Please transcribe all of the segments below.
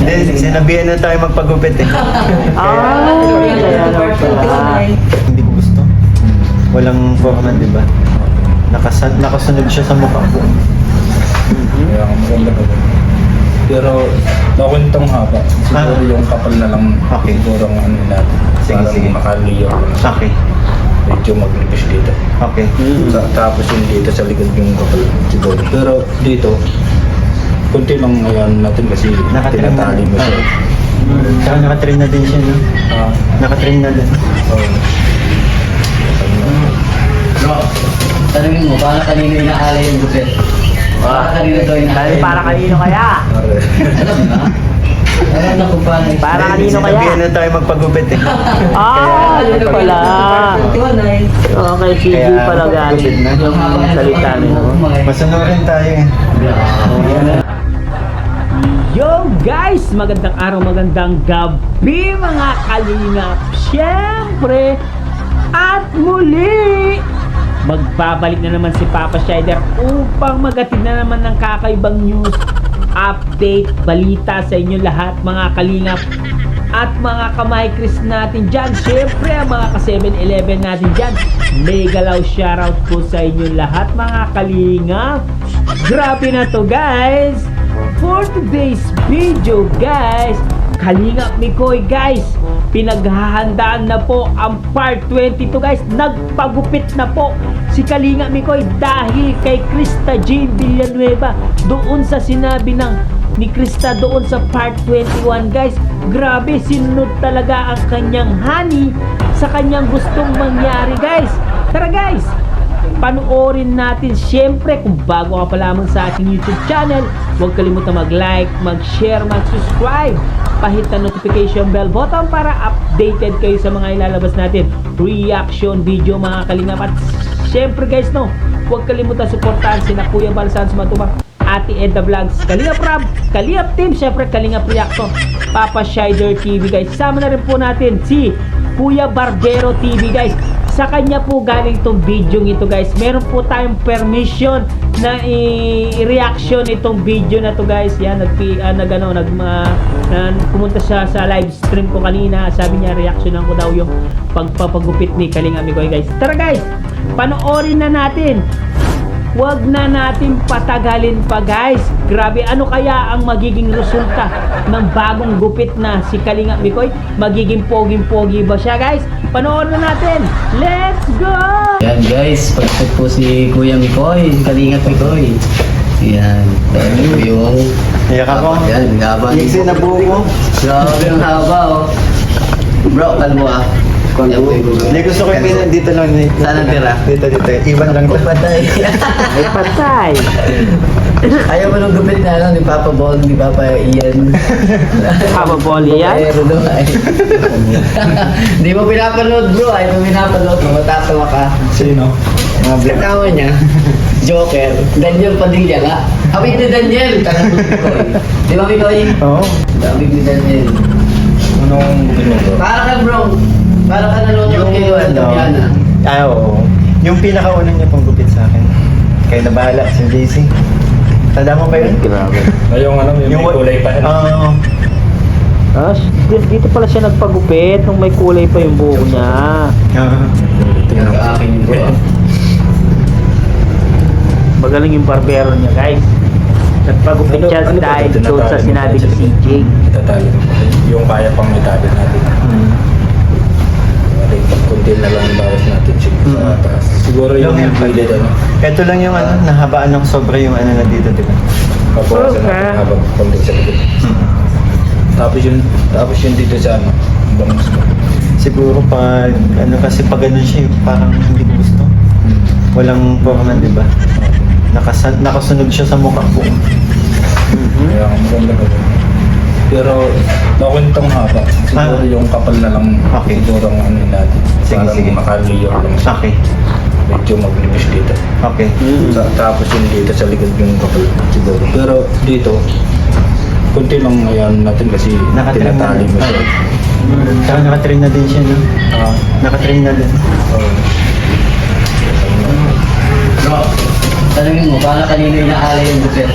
Hindi, sinabihan na tayo magpagupit eh. Kaya naman pala. Hindi ko gusto. Walang forma, di ba? Nakasunod siya sa mukha ko. Kaya maganda ka. Pero nakwentong haba. Siguro yung kapal na lang. Okay. Siguro ang ano natin. Sige, sige. Makaliyo. Okay. Medyo maglipis dito. Okay. Tapos yung dito sa likod yung kapal siguro. Pero dito, kunti lang ngayon natin kasi Nakatrim na. tinatali mo siya. Saka nakatrim na din siya, no? Nakatrim na din. Bro, tanungin mo, para kanino inaalay yung gupit? Para kanino daw inaalay? Para kanino kaya? Alam mo na? Alam na kung paano. Para Hindi, kanino kaya? sinabihan na tayo magpagupit eh. Yun pala. Okay, CG Kaya, pala galing. gupit na. Yung salita nyo. Masunurin tayo eh. Yo guys! Magandang araw, magandang gabi mga kalingap. Siyempre, at muli, magbabalik na naman si Papa Shider upang magatid na naman ng kakaibang news, update, balita sa inyo lahat mga kalingap at mga kamay-kris natin dyan. Siyempre, ang mga ka-7-Eleven natin dyan. Mega galaw shoutout po sa inyo lahat mga kalingap. Grabe na to guys! For today's video guys, Kalingap Mikoy guys, pinaghahandaan na po ang part 22 guys. Nagpagupit na po si Kalingap Mikoy dahil kay Krista Jean Villanueva doon sa sinabi ni Krista doon sa part 21 guys. Grabe, sinunod talaga ang kanyang honey sa kanyang gustong mangyari guys. Tara guys, panoorin natin. Siyempre, kung bago ka pa lamang sa ating YouTube channel, huwag kalimutan mag-like, mag-share, mag-subscribe. Pahit ang notification bell button para updated kayo sa mga ilalabas natin reaction video mga kalingap. At siyempre guys, no, huwag kalimutan suportahan sina Kuya Balsan Matubang, Ate Edda Vlogs, Kalingap Rab, Kalingap Team, siyempre Kalingap Reaction, Papa Shider TV guys. Sama na rin po natin si Kuya Barbero TV guys. Sa kanya po galing itong video ito guys. Meron po tayong permission na i-reaction itong video na to guys. Yan, pumunta siya sa live stream ko kanina. Sabi niya reactionan ko daw yung pagpapagupit ni Kalingap Mikoy guys. Tara guys, panoorin na natin. Huwag na natin patagalin pa guys. Grabe, ano kaya ang magiging resulta ng bagong gupit na si Kalingap Mikoy? Magiging poging-pogi ba siya guys? Panoorin na natin. Let's go! Yan guys, pagkat po si Kuya Mikoy, Kalingap Mikoy. Yan, dahil po yung... Iyak ako. Yan, haba. Iksi na buo mo. Grabe yung haba oh. Bro, kalmo ah. Yan po yung gupit. Hindi, gusto ko yung dito lang. Saan ang tira? Dito. Iwan lang to. Patay. Ay, patay. Ayaw mo nung gupit na ni Papa Ball, ni Papa Ian. Papa Bolly yan? Pero doon ay. Hindi mo pinapanood bro, ay mo pinapanood mo, matatawa ka. Sino? Mga black tama niya. Joker, Daniel Padilla nga. Abig ni Daniel, tanong ko. Di ba Mikoy? Oo. Abig ni Daniel. Anong gupit mo bro? Para ka bro, para ka nanonood kayo at Damiana. Oo. Yung pinakaunang niya pong gupit sa akin. Kaya nabahala si JC. Tanda mo ba yun? Grabe. Yung ano, yung may kulay pa. Oo. Dito pala siya nagpagupit nung may kulay pa yung buhok niya. Yan ang akin yung bro. Magaling yung barbero niya guys. Nagpagupit siya dahil doon sa sinabi ni CJ. Itatali. Yung kaya pang itali natin. Kunti na lang bawas natin sa taas. Siguro yung gilid ano. Ito lang yung nahabaan ng sobra yung na dito, di ba? Pabawasan natin habang kunti sa likod. Tapos yun dito sa ano. Bangus mo. Siguro pag, kasi pag ganun siya, parang hindi ko gusto. Walang forma, di ba? Nakasunod siya sa mukha ko. Kaya maganda ka. Pero nakwentong haba. Siguro yung kapal na lang. Okay. Siguro ang ano natin. Sige, Parang sige. makaliyo lang siya. Okay. Medyo maglipis dito. Okay. Tapos yun dito sa likod yung kapal siguro. Pero dito, kunti lang ngayon natin kasi Nakatrim na. tinatali mo siya. Saka nakatrim na din siya, no? Nakatrim na din. Bro, tanungin mo, para kanino inaalay yung gupit?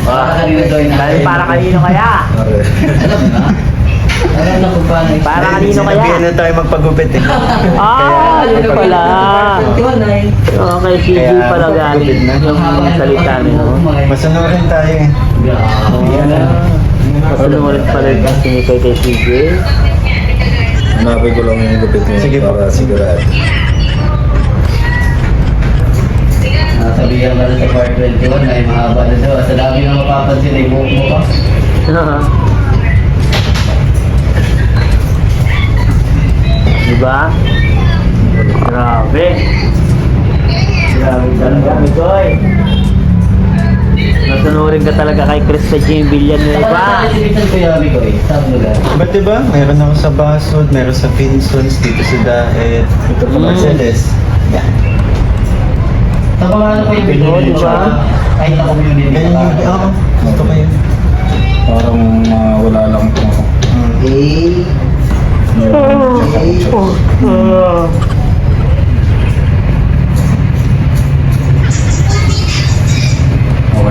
Para kanino daw yun? Dahil para kanino kaya? Pare. Alam na. Alam na kung paano. Para kanino kaya? Sinabihan na tayo magpagupit eh. Ah, yun pala. Okay, CG Kaya, pala galing yung salita nyo. Masunurin tayo eh. Masunod pala yung kasi kay CJ. Hanapin ko lang yung gupit niya Sige po. para sigurado. Sabihan ka na sa part 21 na mahaba na daw. Sa dami na mapapansin ay buhok mo pa. Diba? Grabe. Grabe talaga, Mikoy. Nasunurin ka talaga kay Krista Jane Villanueva. Saan ka nasibitan ko yung amigo eh? Saan lugar? Ba't diba? Meron ako sa Basod, meron sa Pinsons, dito sa Daet, ito pa Mercedes. Yeah. Sa mga ano ko yung Oo, video, diba? kahit na community Ganyan ka. yung, oo, gusto ko yun. Parang wala lang po ako.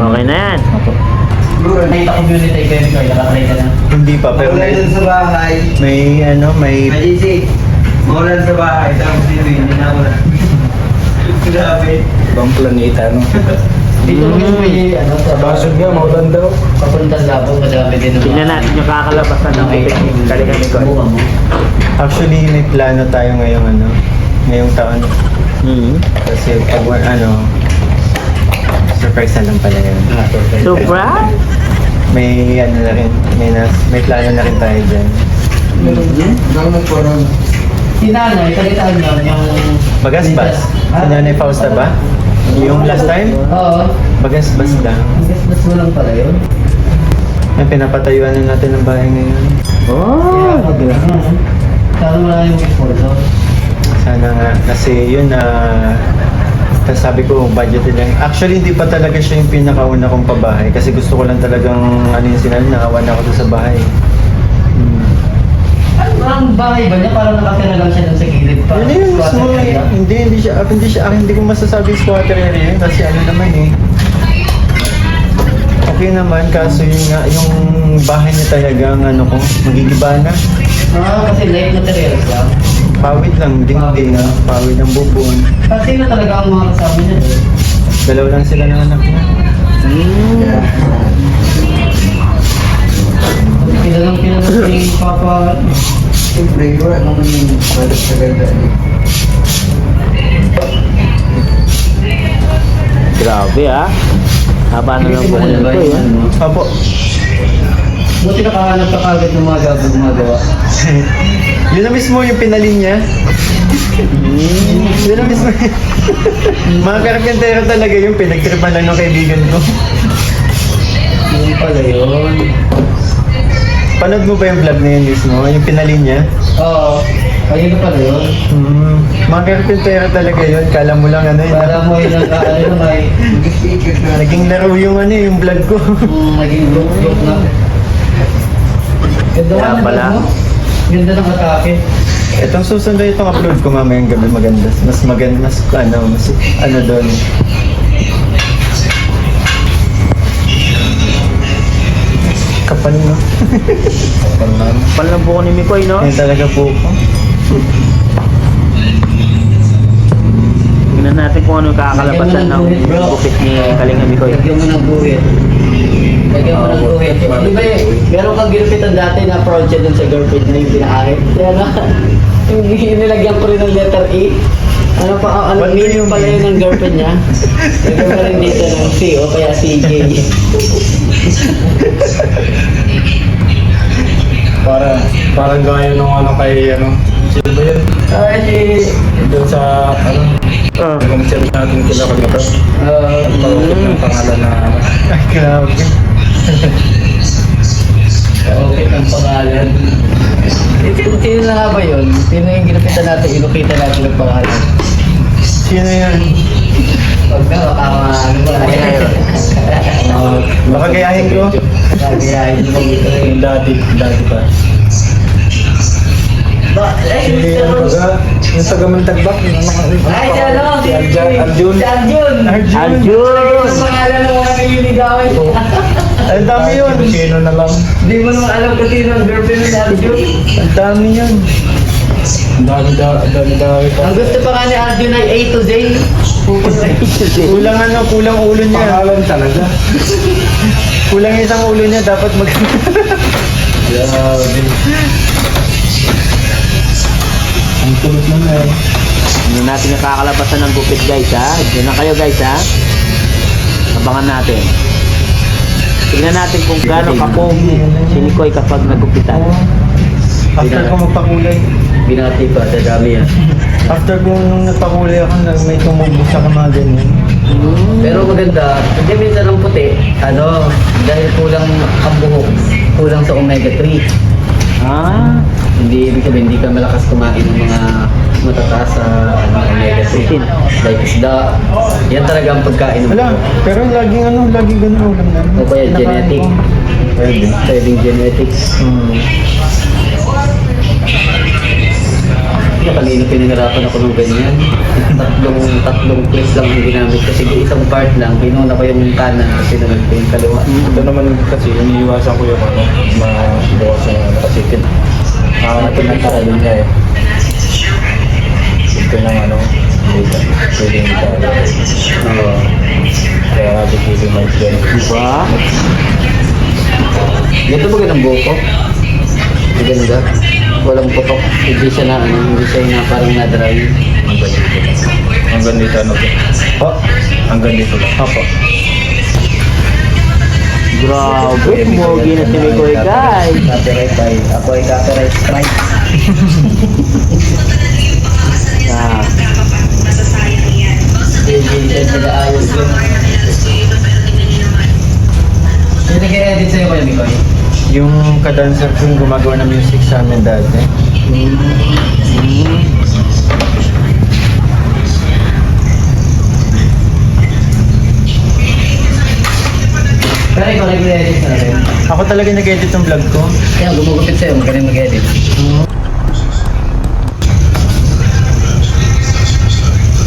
Okay na yan. Kahit na community kayo, Mikoy, nakakray ka na. Hindi pa, pero Maulan dun sa bahay. may ano, may Majisi, maulan sa bahay. Tapos dito, hindi na ulan. Grabe. Ibang planeta, no? Dito rin may ano, sa Basod nga, maulan daw. papuntang Davao, madami din naman. Tingnan natin yung kakalabasan ng Kalinga Mikoy. Buka mo. actually may plano tayo ngayong ano, ngayong taon. Kasi pag ano, surprise na lang pala yun. Surprise! May ano na rin, may plano na rin tayo dyan. Naman po ron. Si nanay, kalitaan niyo yung... Bagasbas. Sa Nanay Fausta ba? Yung last time? Oo. Bagasbas lang. Ang gasgas mo lang pala yun. Yung pinapatayuan na natin ng bahay ngayon. Oh, grabe. Sana mo lang yung sponsor. Sana nga. Kasi yun na... tapos sabi ko, budget lang. Actually, hindi pa talaga siya yung pinakauna kong pabahay. Kasi gusto ko lang talagang, ano yung sinabi, nakawan ako doon sa bahay. Ang bahay ba niya? Parang nakatira lang siya dun sa gilid pa. Yun yung mismo. Squatter area. Hindi ko masasabi squatter area yun. Kasi ano naman eh. Okay naman, kaso yun nga, yung bahay niya talagang ano ko, magigiba na. Kasi light materials lang. Pawid lang, dingding, pawid ng bubon. Kasi na talaga ang mga kasama niya doon. Dalaw lang sila ng anak niya. Kilalang si Papa. Siyempre, wala naman yung balik sa ganda. Grabe ah. Haba na lang po ko nito eh. Opo. Buti nakahanap ka kagad ng mga gumagawa. Yun na mismo yung pinalin niya. Yun na mismo. Mga karpentero talaga yung pinagtripan lang ng kaibigan ko. Yun pala yun. Panood mo ba yung vlog na yun mismo? Yung pinalin niya? Oo. Ayun na pala yun. Mga karpentero talaga yun. Kala mo lang ano yun. Para mo yun ang ano na may Naging laro yung ano yung vlog ko. naging joke na. Ganda Kaya ng pala. ano? Ganda ng atake. Itong susunod itong upload ko mamayang gabi maganda. Mas maganda, mas ano doon. Kapal no? Pal ng buko ni Mikoy, no? Yan talaga po ko. Tingnan natin kung ano yung kakalabasan ng gupit ni Kalinga Mikoy. Lagyan mo ng buhit. Lagyan mo ng buhit. Di ba meron kang ginupitan dati na project dun sa girlfriend na yung pinakahit? Kaya na, yung nilagyan ko rin ng letter E. Ano pa, ano Wala meaning yung pala yun ng girlfriend niya? Lagyan mo rin dito ng C o kaya CJ. Parang gaya nung ano kay ano. Sino ba yun? Ay, Doon sa ano. Commercial natin kila Kalito. Pagkakit ng pangalan na ano. Ay, grabe. okay ang pangalan. Sino na nga ba yun? Sino yung ginupitan natin, inukita natin ng pangalan? Sino yan? Huwag na, baka ano ba? Baka gayahin ko. Kagayahin mo ito eh. Yung dati pa. Si ano baga, yung sa Gamantagbak, yung ano Ay, si ano? Si Arjun. Si Arjun! Arjun! Ang pangalan ng mga nililigawan. Ang dami yun. Sino na lang. Hindi mo naman alam kung sino ang girlfriend ni Arjun. Ang dami yun. Ang dami. Ang gusto pa nga ni Arjun ay A to Z. Kulang kulang ulo niya. Pangalan talaga. Kulang isang ulo niya, dapat mag... Grabe. Ang tulot na nga. Hindi natin nakakalabasan ng gupit guys ha. Diyan na kayo guys ha. Abangan natin. Tignan natin kung gaano kapogi si Mikoy kapag nagupitan. After ko magpakulay. Binati pa, dadami yan. After ko nung nagpakulay ako, may tumubog sa mga ganyan. Pero maganda, hindi minsan ang puti, dahil kulang ang buhok, kulang sa omega-3. Ah, Hindi ibig sabihin, hindi ka malakas kumain ng mga matataas sa omega-3. Like isda, yan talaga ang pagkain ng Wala, buhok. pero laging ganun ulam na. O kaya genetic. Pwede. Pwedeng genetics. Kanina pinanirapan ako ng ganyan. Tatlong clip lang ang ginamit ko. Sige, isang part lang. Pinuna ko yung kanan kasi naman ko yung kaliwa. Ito naman kasi iniiwasan ko yung mabawas yung nakasikin. Pinagkakalun niya eh. Ito ng pwedeng ito. Kaya bigilin mo dyan. diba? Ganito ba ganang buhok ko? Maganda. Walang putok. Hindi siya na parang na-dry. Hanggang dito ano po? Po? Hanggang dito lang. Opo. Grabe, pogi na si Mikoy guys. Copyright tayo. Ako ay copyright strike. Ah, Hindi nag-aayos yun. Yung nag-edit sa'yo ko yun, Mikoy? Yung kadancer ko yung gumagawa ng music sa amin dati. Pero ikaw nag-edit na rin. Ako talaga nag-edit ng vlog ko. Kaya gumugupit sa'yo, magaling mag-edit.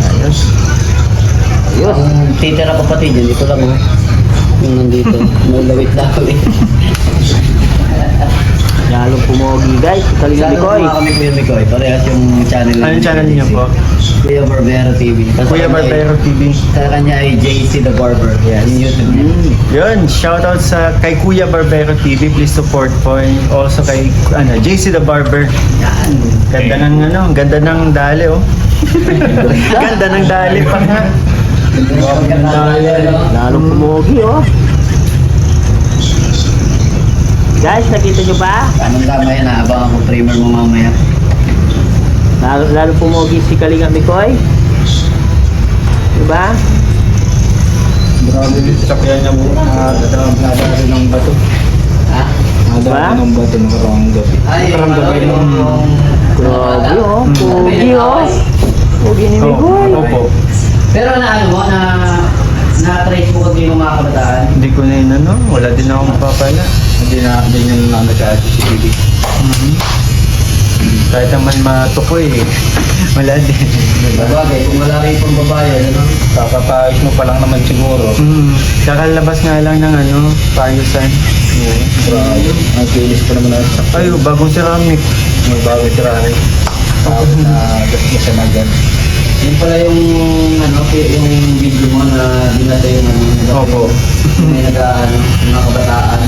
Ayos. ayos. Ang titira ko pati dyan, dito lang oh. Yung nandito, may lawit-lawit. Lalong pumogi guys, si Kalinga Sana Mikoy. mga kami Kuya Mikoy, parehas yung channel. Anong channel niyo po? Kuya Barbero TV. Sa Kuya kanya Barbero TV. Sa kanya ay JC the Barber. Yes. Yung YouTube niya. Yun, shoutout kay Kuya Barbero TV. Please support po. And also kay JC the Barber. Yan. Ganda ng dali oh. Ganda ng dali pa nga. Lalong pumogi oh. Guys, nakita nyo ba? Anong tama yan? Naabangan ko trimmer mo mamaya. Lalo pumogi si Kalinga Mikoy. Diba? Grabe yung sakyan niya po. Nadali ng bato. Ha? Nadali ng bato ng karang gabi. Ay, Karang gabi ng... Grabe oh, pogi oh. Pogi ni Mikoy. Opo. Pero na-trace mo kung di mo mga kabataan. Hindi ko na yun wala din akong mapapala. Hindi niya na nagka-CCTV. Kahit naman matukoy wala din. Bagay, kung wala rin pang babae, Kakapayos mo pa lang naman siguro. Kakalabas nga lang ng payusan. Grabe. Ang kilis pa naman na sakyan. Ay, bagong ceramic. May bago tirahe. Tapos na gasgasan na dyan. yun pala yung yung video mo na dinata yung Opo. may yung mga kabataan.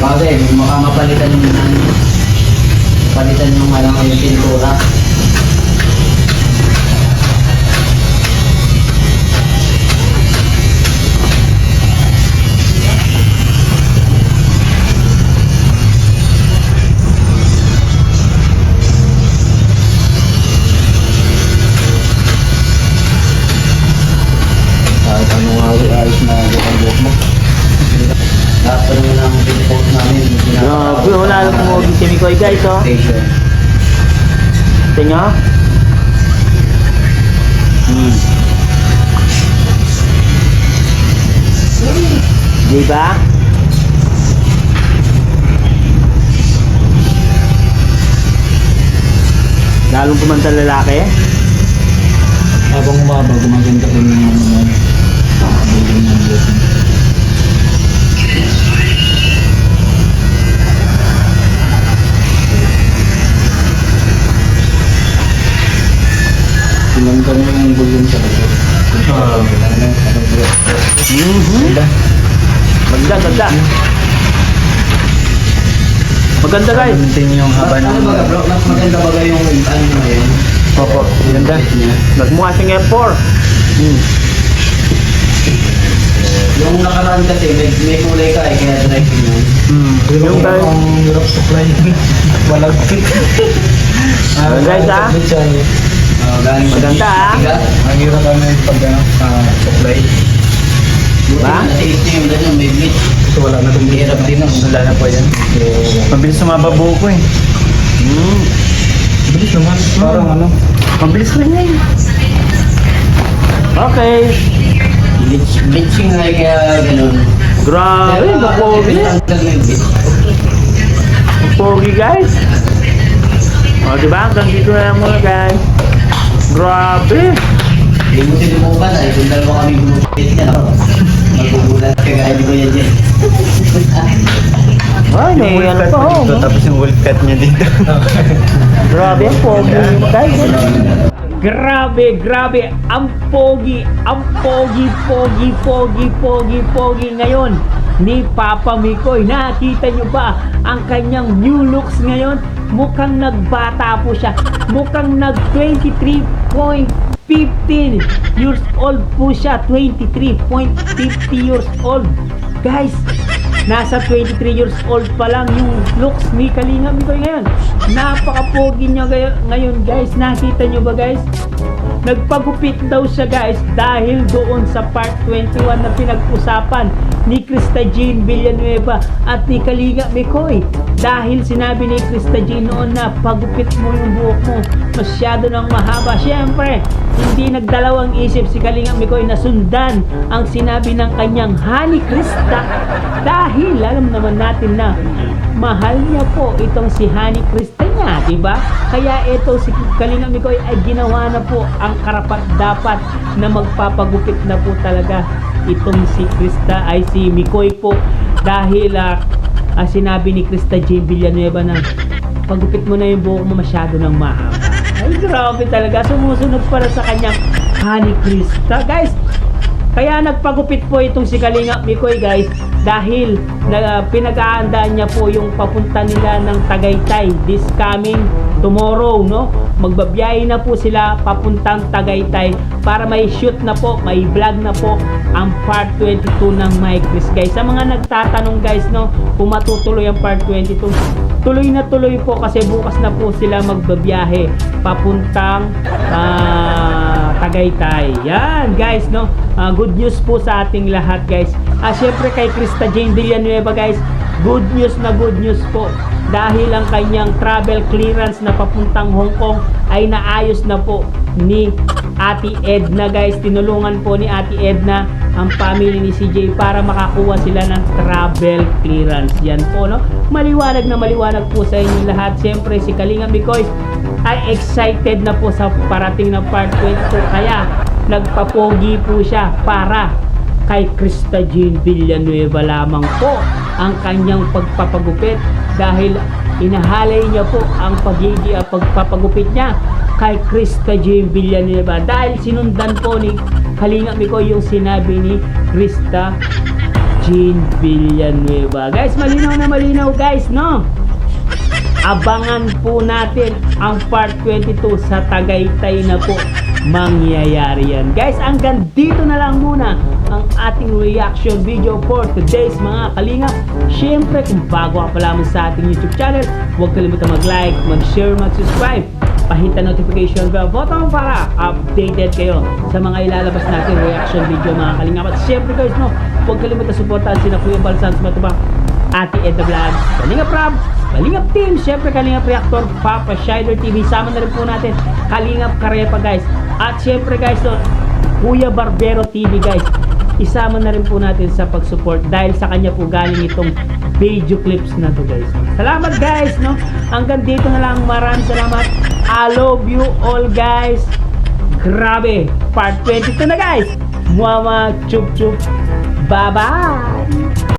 Bagay, mapalitan yung yung pintura. Kahit anong ayos na ang buhok mo. Lahat pa naman ang pinipost namin. Grabe oh, lalong pumogi si Mikoy guys oh. Station. Ito nyo? Diba? Lalong pumanta lalaki. habang umaba, gumaganda rin yung mga building ng building. Tinanggal mo yung bulong sa likod. Maganda. Maganda guys. Maintain yung haba Ano ng... ba bro? Mas maganda ba yung ano mo yun? Opo, ganda. Nagmukha siyang F4. Yung nakaraan kasi may kulay ka eh, kaya driving yun. Yung guys. Ang hirap supply. Walang fit. Guys, ah. Galing sa Maganda, ah. bigat. Ang hirap kami pag supply. Buti Ba? natiis niya yung ganyan, may bleach. Kasi wala na itong Hirap din ang Wala na po yan. Mabilis sumaba buo ko eh. bilis naman. Parang ano. Mabilis rin yan. Okay. bleaching nga eh, kaya ganun. Grabe, mapogi. Tanggal na yung bleach. Pogi guys. O diba? Hanggang dito na lang muna guys. Grabe. Hindi mo sinubukan ay kung dalawa kami bumukit niya. Magbubulan ka kaya di ko yan dyan. Ay, may Yung ano wolf pa cut oh. dito, tapos yung wolf cut niya dito. Grabe ang pogi guys. Grabe. Ang pogi ngayon ni Papa Mikoy. Nakita nyo ba ang kanyang new looks ngayon? Mukhang nagbata po siya. Mukhang nag 23.15 years old po siya. 23.50 years old. Guys, nasa 23 years old pa lang yung looks ni Kalinga Mikoy ngayon. Napaka-pogi niya ngayon guys. Nakita nyo ba guys? Nagpagupit daw siya guys dahil doon sa part 21 na pinag-usapan ni Krista Jean Villanueva at ni Kalinga Mikoy. Dahil sinabi ni Krista Jean noon na pagupit mo yung buhok mo, masyado nang mahaba. Siyempre, hindi nagdalawang isip si Kalinga Mikoy na sundan ang sinabi ng kanyang Honey Krista. Dahil alam naman natin na mahal niya po itong si Honey Krista niya, diba? Kaya ito si Kalinga Mikoy ay ginawa na po ang karapat dapat na magpapagupit na po talaga itong si Krista ay si Mikoy po dahil sinabi ni Krista J. Villanueva na pagupit mo na yung buhok mo masyado nang mahaba. Ay grabe talaga, sumusunod para sa kanyang Honey Krista guys. Kaya nagpagupit po itong si Kalinga Mikoy guys dahil pinag-aandaan niya po yung papunta nila ng Tagaytay this coming tomorrow, no? Magbabiyahe na po sila papuntang Tagaytay para may shoot na po, may vlog na po ang part 22 ng My Chris guys. Sa mga nagtatanong guys, no, kung matutuloy ang part 22, tuloy na tuloy po kasi bukas na po sila magbabiyahe papuntang Tagaytay. Yan guys, no. Good news po sa ating lahat guys. Syempre kay Krista Jane Villanueva guys, good news po dahil ang kanyang travel clearance na papuntang Hong Kong ay naayos na po ni Ate Edna guys. Tinulungan po ni Ate Edna ang family ni CJ para makakuha sila ng travel clearance. Yan po, no. Maliwanag po sa inyo lahat. Siyempre si Kalinga Mikoy ay excited na po sa parating na part 22 kaya nagpapogi po siya para kay Krista Jean Villanueva lamang po ang kanyang pagpapagupit dahil inahalay niya po ang pagpapagupit niya kay Krista Jean Villanueva dahil sinundan po ni Kalinga Mikoy yung sinabi ni Krista Jean Villanueva. Guys, malinaw guys, no? Abangan po natin ang part 22 sa Tagaytay na po mangyayari yan. Guys, hanggang dito na lang muna ang ating reaction video for today's mga kalingap. Siyempre, kung bago ka pa lamang sa ating YouTube channel, huwag kalimutan mag-like, mag-share, mag-subscribe. Pahit ang notification bell button para updated kayo sa mga ilalabas natin reaction video mga kalingap. At siyempre guys, no, huwag kalimutan supportahan sina Kuya Balsans Matubang, Ate Edna Vlog, Kalingap Rob, Kalingap Team, syempre Kalingap Reactor, Papa Shider TV, sama na rin po natin Kalingap Karepa guys. At syempre guys, no, Kuya Barbero TV guys, isama na rin po natin sa pag-support dahil sa kanya po galing itong video clips na to guys. Salamat guys, no. Hanggang dito na lang, maraming salamat. I love you all guys. Grabe, part 22 na guys. Mama chup chup. Bye-bye.